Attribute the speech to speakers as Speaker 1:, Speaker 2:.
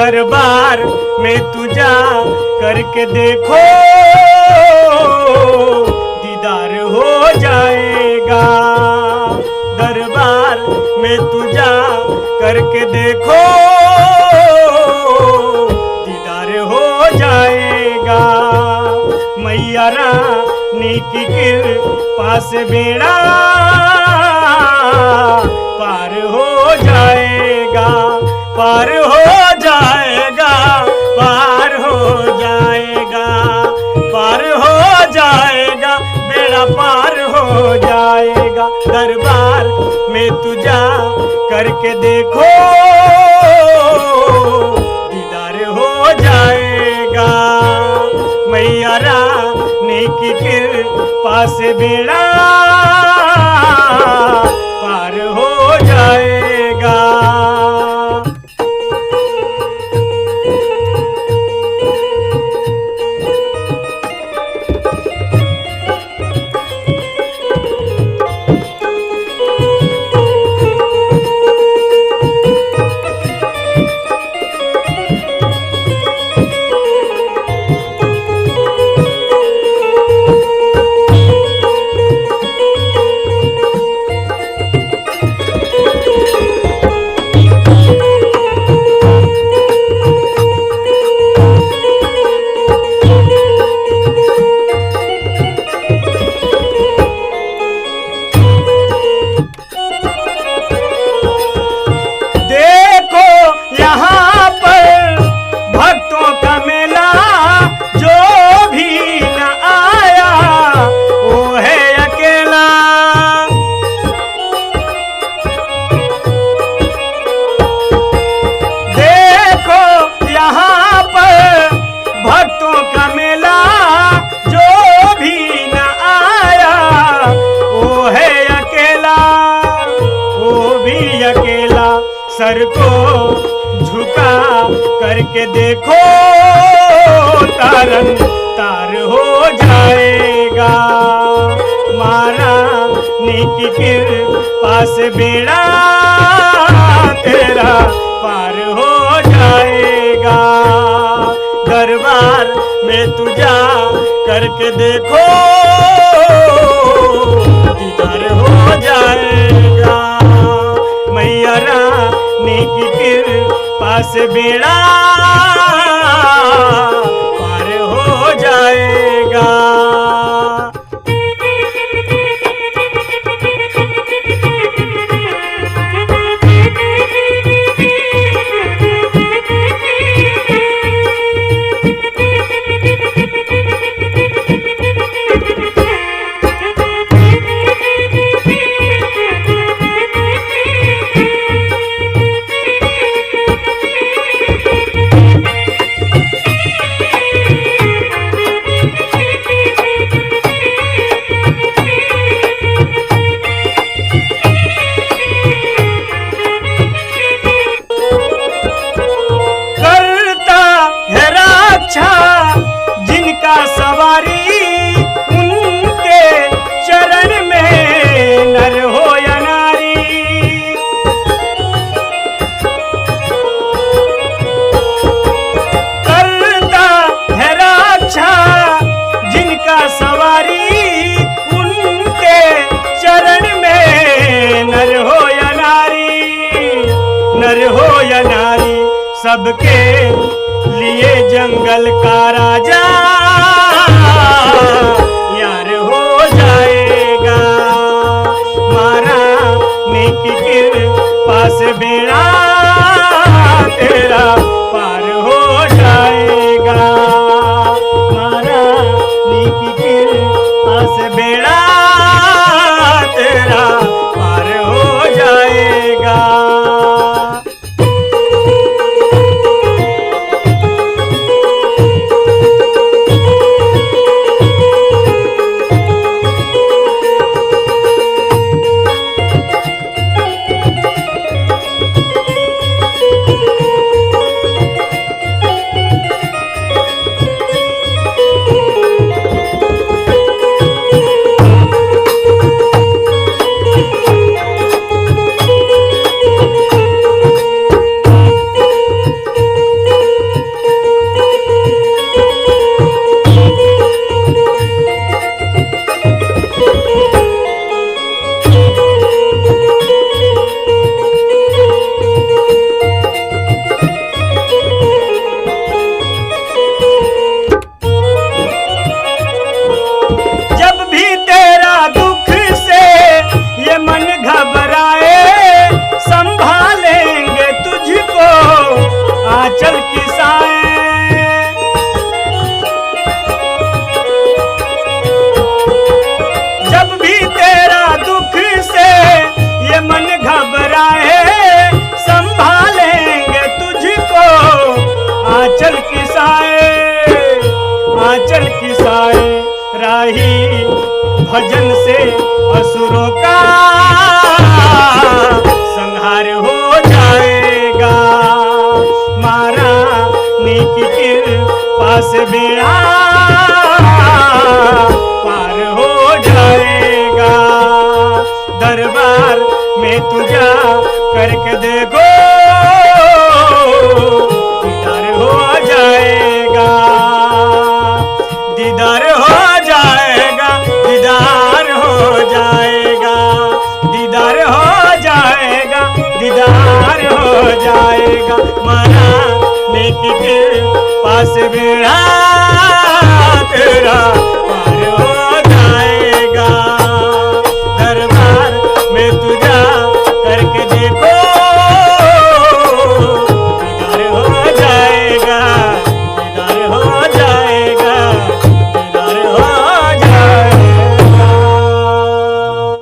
Speaker 1: दरबार में तू जा करके देखो दीदार हो जाएगा। दरबार में तू जा करके देखो दीदार हो जाएगा। मैया रानी की कृपा से बेड़ा पार हो जाएगा, पार हो जाएगा, पार हो जाएगा, पार हो जाएगा, बेड़ा पार हो जाएगा। दरबार में तू जा करके देखो दीदार हो जाएगा। मैया रानी की कृपा से बेड़ा पार हो जाएगा। सर को झुका करके देखो तारन तार हो जाएगा। मारा नेकी कृपा से बेड़ा तेरा पार हो जाएगा। दरबार में तू जा करके देखो दीदार हो जाएगा। मैया रानी की कृपा से बेड़ा पार हो जाएगा। जिनका सवारी उनके चरण में नर हो या नारी। करता है रक्षा जिनका सवारी उनके चरण में नर हो या नारी, नर हो या नारी। सबके लिए जंगल का राजा यार हो जाएगा। मारा नेकी कृपा से बेड़ा तेरा पार हो जाएगा। मारा नेकी कृपा से बेड़ा तेरा पार हो जाएगा। भजन से असुरों का संहार हो जाएगा। मारा नेकी के पास बेड़ा पार हो जाएगा। दरबार में तुझा करके देखो दीदार हो जाएगा। दीदार हो जाएगा, दीदार हो जाएगा, दीदार हो जाएगा, दीदार हो जाएगा। माना नेकी के पास बेड़ा